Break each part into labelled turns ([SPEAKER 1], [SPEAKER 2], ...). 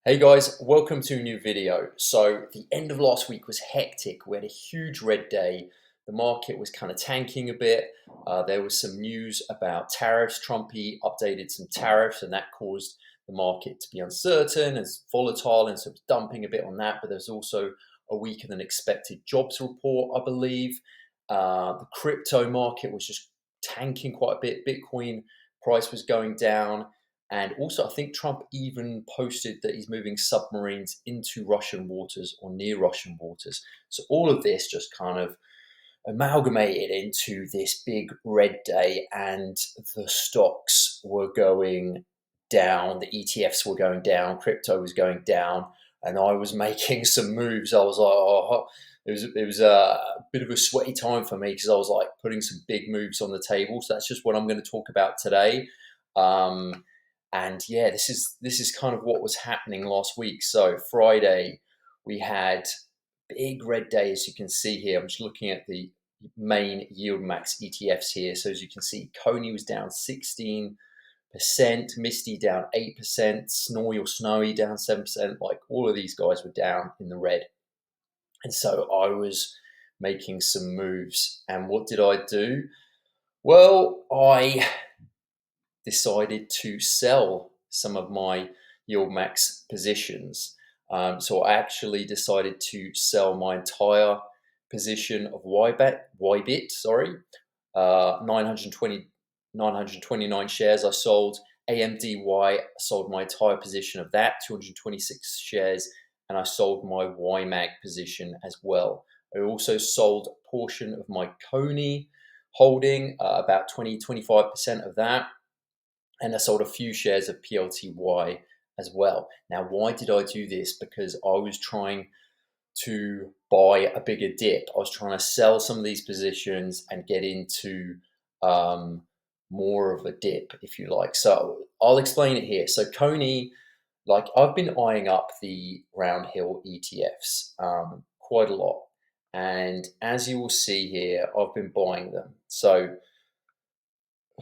[SPEAKER 1] Hey guys, welcome to a new video. So the end of last week was hectic. We had a huge red day. The market was kind of tanking a bit. There was some news about tariffs. Trumpy updated some tariffs and that caused the market to be uncertain and volatile, and so it was dumping a bit on that. But there's also a weaker than expected jobs report, I believe. The crypto market was just tanking quite a bit. Bitcoin price was going down. And also, I think Trump even posted that he's moving submarines into Russian waters or near Russian waters. So all of this just kind of amalgamated into this big red day, and the stocks were going down, the ETFs were going down, crypto was going down, and I was making some moves. I was like, oh, it was a bit of a sweaty time for me because I was like putting some big moves on the table. So that's just what I'm going to talk about today. And yeah, this is kind of what was happening last week. So Friday, we had big red day, as you can see here. I'm just looking at the main YieldMax ETFs here. So as you can see, CONY was down 16%, MSTY down 8%, SNOY or Snowy down 7%. Like all of these guys were down in the red. And so I was making some moves. And what did I do? Well, I decided to sell some of my YieldMax positions. So I actually decided to sell my entire position of YBIT, sorry, 929 shares I sold. AMDY, sold my entire position of that, 226 shares, and I sold my YMAG position as well. I also sold a portion of my CONY holding, about 20-25% of that, and I sold a few shares of PLTY as well. Now, why did I do this? Because I was trying to buy a bigger dip. I was trying to sell some of these positions and get into more of a dip, if you like. So I'll explain it here. So CONY, like I've been eyeing up the ROUNDHILL ETFs quite a lot. And as you will see here, I've been buying them. So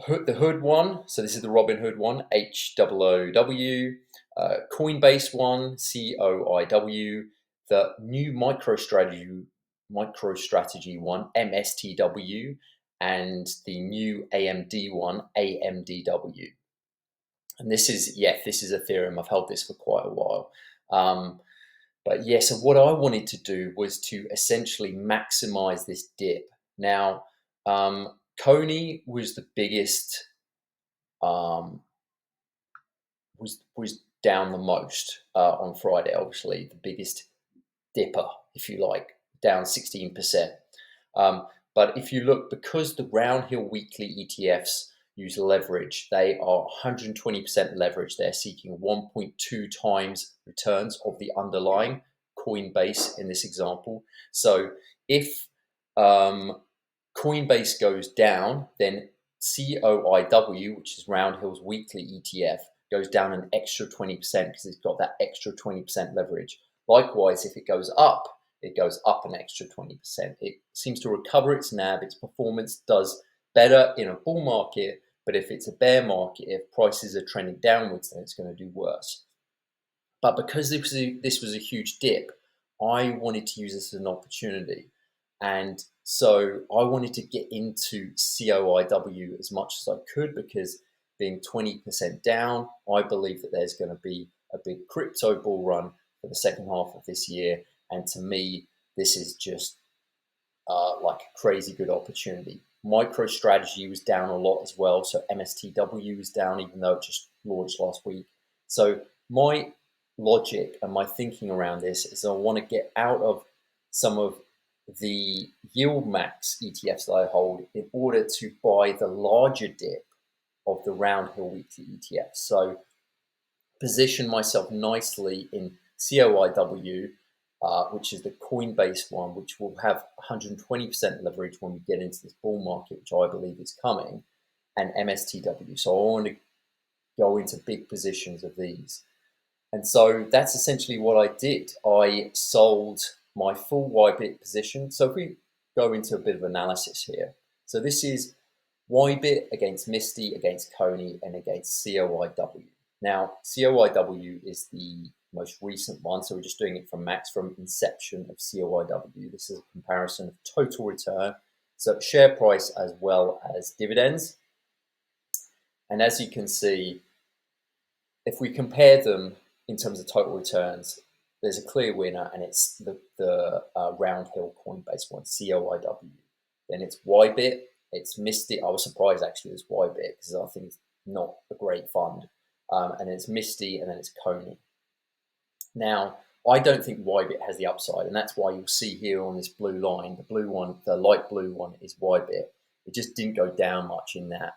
[SPEAKER 1] the Hood one, so this is the Robinhood one, HOOW, Coinbase one, COIW, the new MicroStrategy one, MSTW, and the new AMD one, AMDW. And this is Ethereum. I've held this for quite a while. But yeah, so what I wanted to do was to essentially maximize this dip. Now, CONY was the biggest, was down the most on Friday. Obviously, the biggest dipper, if you like, down 16%. But if you look, because the ROUNDHILL weekly ETFs use leverage, they are 120% leverage. They're seeking 1.2 times returns of the underlying Coinbase in this example. So if Coinbase goes down, then COIW, which is ROUNDHILL's weekly ETF, goes down an extra 20% because it's got that extra 20% leverage. Likewise, if it goes up an extra 20%. It seems to recover its NAV, its performance does better in a bull market, but if it's a bear market, if prices are trending downwards, then it's going to do worse. But because this was a huge dip, I wanted to use this as an opportunity. And so I wanted to get into COIW as much as I could, because being 20% down, I believe that there's going to be a big crypto bull run for the second half of this year. And to me, this is just like a crazy good opportunity. MicroStrategy was down a lot as well. So MSTW was down, even though it just launched last week. So my logic and my thinking around this is I want to get out of some of the YieldMax ETFs that I hold in order to buy the larger dip of the ROUNDHILL weekly ETF. So position myself nicely in COIW, which is the Coinbase one, which will have 120% leverage when we get into this bull market, which I believe is coming, and MSTW. So I want to go into big positions of these. And so that's essentially what I did. I sold my full YBIT position. So if we go into a bit of analysis here. So this is YBIT against MSTY, against CONY, and against COIW. Now, COIW is the most recent one. So we're just doing it from max, from inception of COIW. This is a comparison of total return, so share price as well as dividends. And as you can see, if we compare them in terms of total returns, there's a clear winner, and it's the Roundhill Coinbase one, COIW. Then it's YBIT, it's MSTY. I was surprised actually it's YBIT because I think it's not a great fund. And it's MSTY, and then it's CONY. Now, I don't think YBIT has the upside, and that's why you'll see here on this blue line, the blue one, the light blue one is YBIT. It just didn't go down much in that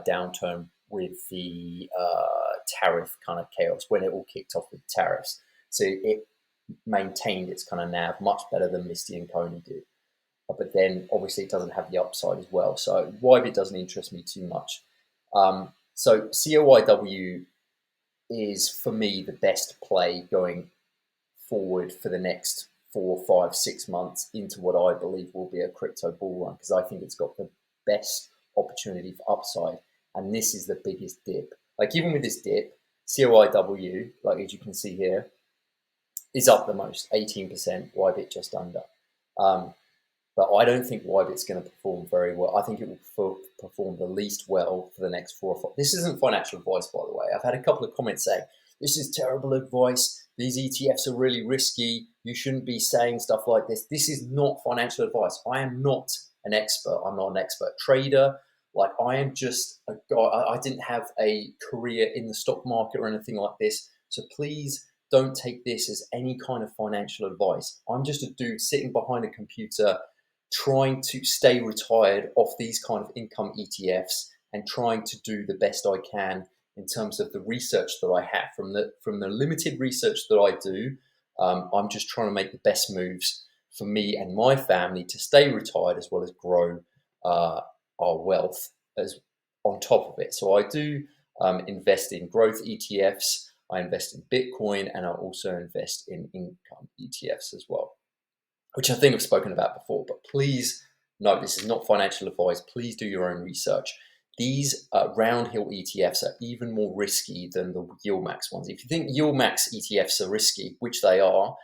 [SPEAKER 1] downturn with the tariff kind of chaos when it all kicked off with tariffs. So it maintained its kind of NAV much better than MSTY and CONY did. But then obviously it doesn't have the upside as well. So YBIT doesn't interest me too much. So COIW is for me the best play going forward for the next 4, 5, 6 months into what I believe will be a crypto bull run, because I think it's got the best opportunity for upside. And this is the biggest dip. Like even with this dip, COIW, like as you can see here, is up the most, 18%, YBIT just under. But I don't think YBIT's going to perform very well. I think it will perform the least well for the next 4 or 5. This isn't financial advice, by the way. I've had a couple of comments saying, this is terrible advice. These ETFs are really risky. You shouldn't be saying stuff like this. This is not financial advice. I am not an expert. I'm not an expert trader. Like I am just a guy. I didn't have a career in the stock market or anything like this. So please don't take this as any kind of financial advice. I'm just a dude sitting behind a computer trying to stay retired off these kind of income ETFs and trying to do the best I can in terms of the research that I have. From the limited research that I do, I'm just trying to make the best moves for me and my family to stay retired as well as grow our wealth as on top of it. So I do invest in growth ETFs, I invest in Bitcoin, and I also invest in income ETFs as well, which I think I've spoken about before. But please note, this is not financial advice. Please do your own research. These Roundhill ETFs are even more risky than the YieldMax ones. If you think YieldMax ETFs are risky, which they are,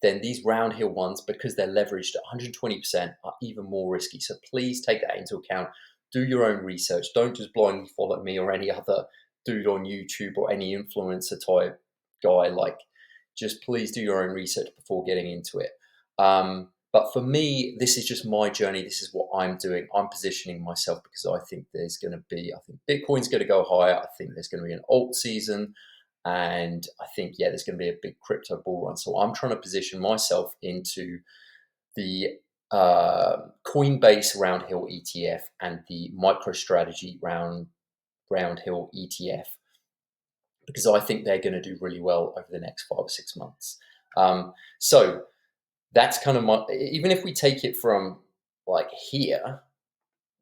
[SPEAKER 1] then these Roundhill ones, because they're leveraged at 120%, are even more risky. So please take that into account. Do your own research. Don't just blindly follow me or any other dude on YouTube or any influencer type guy. Like, just please do your own research before getting into it. But for me, this is just my journey. This is what I'm doing. I'm positioning myself because I think there's going to be, I think Bitcoin's going to go higher. I think there's going to be an alt season. And I think, yeah, there's going to be a big crypto bull run. So I'm trying to position myself into the Coinbase Roundhill ETF and the MicroStrategy Roundhill ETF, because I think they're going to do really well over the next 5 or 6 months. So that's kind of my, even if we take it from like here,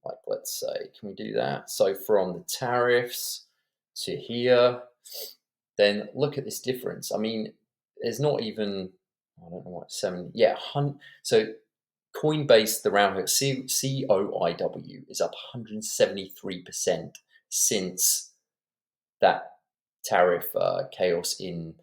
[SPEAKER 1] like let's say, can we do that? So from the tariffs to here, then look at this difference. I mean, there's not even, I don't know what, 7, yeah, so Coinbase, the Roundhill, COIW is up 173% since that tariff chaos in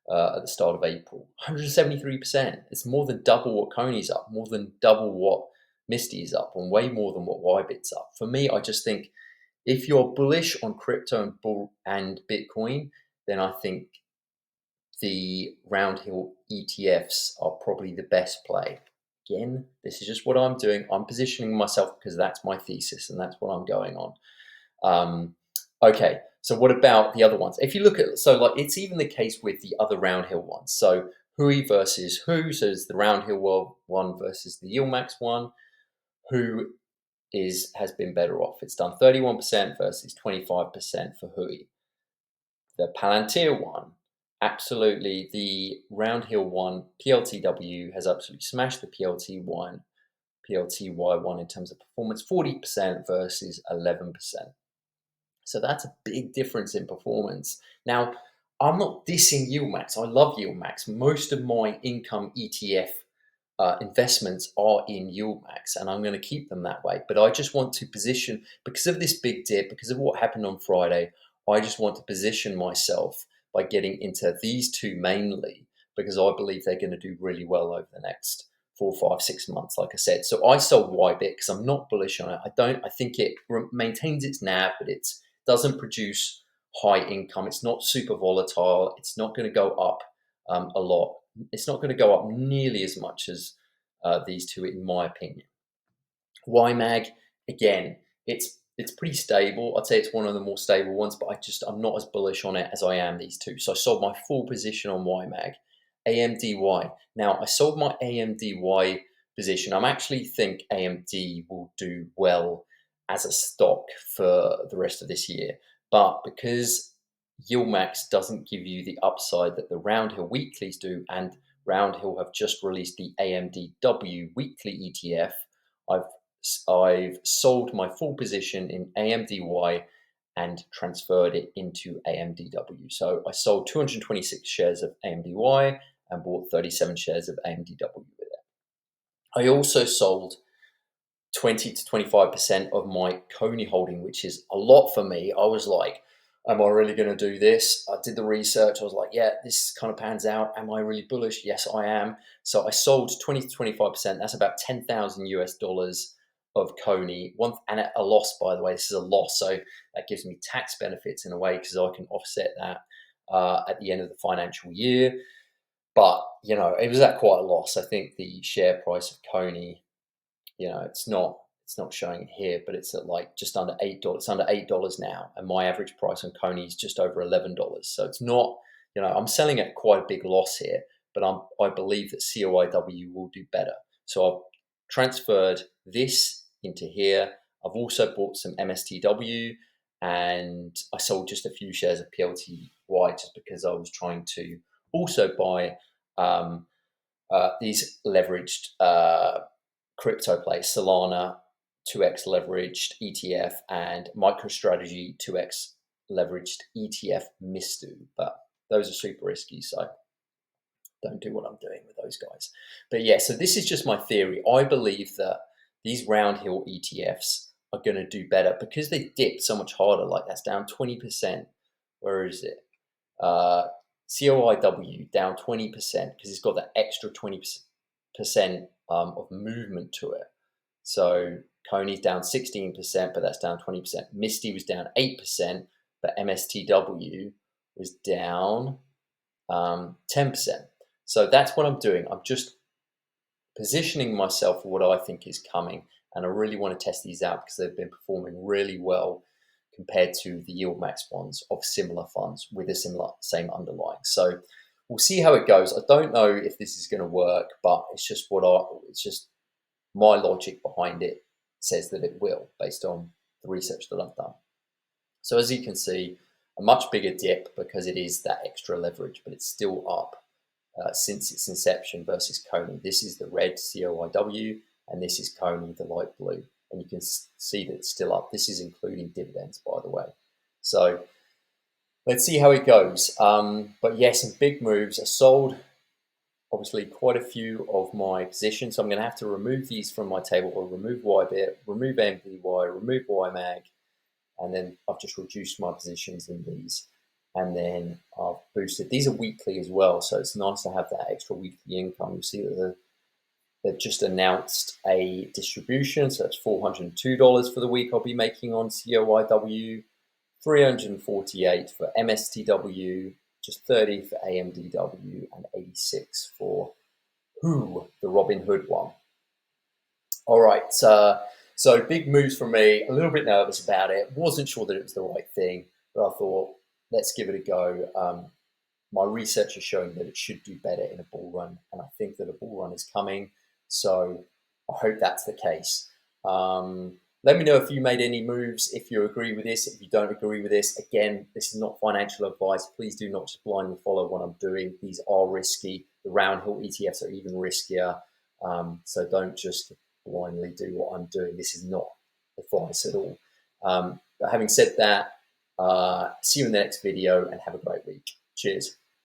[SPEAKER 1] at the start of April. 173%. It's more than double what CONY's up, more than double what MSTY is up, and way more than what YBIT's up. For me, I just think if you're bullish on crypto and Bitcoin, then I think the Roundhill ETFs are probably the best play. Again, this is just what I'm doing. I'm positioning myself because that's my thesis and that's what I'm going on. Okay, so what about the other ones? If you look at, so like it's even the case with the other Roundhill ones. So Hui versus Who, so it's the Roundhill one versus the YieldMax one. Who has been better off? It's done 31% versus 25% for Hui. The Palantir one, absolutely, the Roundhill one, PLTW has absolutely smashed the PLTY one in terms of performance, 40% versus 11%. So that's a big difference in performance. Now, I'm not dissing YieldMax. I love YieldMax. Most of my income ETF investments are in YieldMax, and I'm going to keep them that way. But I just want to position, because of this big dip, because of what happened on Friday, I just want to position myself by getting into these two mainly, because I believe they're going to do really well over the next 4, 5, 6 months, like I said. So I sold YBIT because I'm not bullish on it. I think it maintains its NAV, but it doesn't produce high income. It's not super volatile. It's not going to go up a lot. It's not going to go up nearly as much as these two, in my opinion. YMAG, again, it's pretty stable. I'd say it's one of the more stable ones, but I'm not as bullish on it as I am these two. So I sold my full position on YMAG. AMDY. Now, I sold my AMDY position. I actually think AMD will do well as a stock for the rest of this year. But because YieldMax doesn't give you the upside that the Roundhill weeklies do, and Roundhill have just released the AMDW weekly ETF, I've sold my full position in AMDY and transferred it into AMDW. So I sold 226 shares of AMDY and bought 37 shares of AMDW with it. I also sold 20 to 25% of my CONY holding, which is a lot for me. I was like, am I really going to do this? I did the research. I was like, yeah, this kind of pans out. Am I really bullish? Yes, I am. So I sold 20 to 25%. That's about $10,000 of CONY. And at a loss, by the way. This is a loss, so that gives me tax benefits in a way because I can offset that at the end of the financial year. But, it was at quite a loss. I think the share price of CONY, it's not showing it here, but it's at like just under $8. It's under $8 now, and my average price on CONY is just over $11. So it's not, I'm selling at quite a big loss here, but I believe that COIW will do better. So I've transferred this into here. I've also bought some MSTW, and I sold just a few shares of PLTY just because I was trying to also buy these leveraged crypto plays, Solana 2x leveraged ETF and MicroStrategy 2x leveraged ETF MSTW, but those are super risky, so don't do what I'm doing with those guys. But yeah, so this is just my theory. I believe that these Roundhill ETFs are going to do better because they dipped so much harder. Like that's down 20%. Where is it? COIW down 20% because it's got that extra 20% of movement to it. So CONY's down 16%, but that's down 20%. MSTY was down 8%, but MSTW was down 10%. So that's what I'm doing. I'm just positioning myself for what I think is coming, and I really want to test these out because they've been performing really well compared to the YieldMax ones of similar funds with a same underlying. So we'll see how it goes. I don't know if this is going to work, but it's just my logic behind it says that it will, based on the research that I've done. So as you can see, a much bigger dip because it is that extra leverage, but it's still up since its inception versus CONY. This is the red COIW, and this is CONY, the light blue. And you can see that it's still up. This is including dividends, by the way. So let's see how it goes. But yeah, some big moves. I sold obviously quite a few of my positions. So I'm going to have to remove these from my table, or remove YBIT, remove MDY, remove YMAG, and then I've just reduced my positions in these. And then I've boosted. These are weekly as well, so it's nice to have that extra weekly income. You'll see that they've just announced a distribution, so that's $402 for the week I'll be making on COIW, $348 for MSTW, just $30 for AMDW, and $86 for the Robinhood one. All right, so big moves for me. A little bit nervous about it. Wasn't sure that it was the right thing, but I thought, let's give it a go. My research is showing that it should do better in a bull run, and I think that a bull run is coming. So I hope that's the case. Let me know if you made any moves, if you agree with this, if you don't agree with this. Again, this is not financial advice. Please do not just blindly follow what I'm doing. These are risky. The Roundhill ETFs are even riskier. So don't just blindly do what I'm doing. This is not advice at all. But having said that, see you in the next video and have a great week. Cheers.